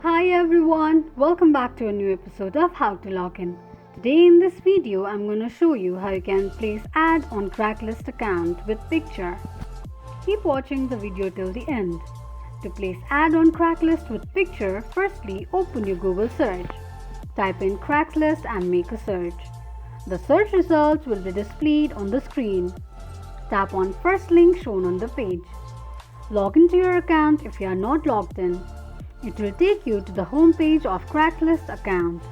Hi everyone, welcome back to a new episode of How to Log In. Today in this video, I'm going to show you how you can place ad on Craigslist account with picture. Keep watching the video till the end. To place ad on Craigslist with picture, firstly open your Google search. Type in Craigslist and make a search. The search results will be displayed on the screen. Tap on first link shown on the page. Log into your account if you are not logged in. It will take you to the home page of Craigslist account.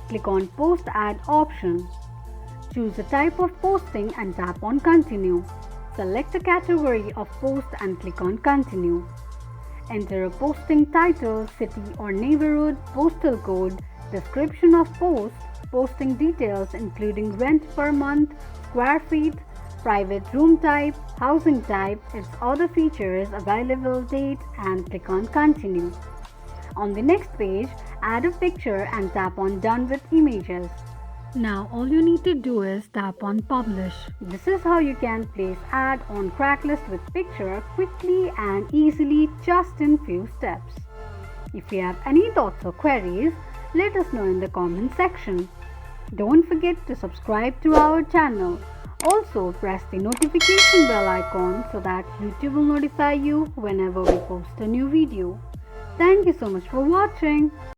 Click on Post Ad option. Choose the type of posting and tap on Continue. Select a category of post and click on Continue. Enter a posting title, city or neighborhood, postal code, description of post, posting details including rent per month, square feet, private room type, housing type, its other features, available date, and click on Continue. On the next page, add a picture and tap on Done with Images. Now all you need to do is tap on Publish. This is how you can place ad on Craigslist with picture quickly and easily just in few steps. If you have any thoughts or queries, let us know in the comment section. Don't forget to subscribe to our channel. Also press the notification bell icon so that YouTube will notify you whenever we post a new video. Thank you so much for watching.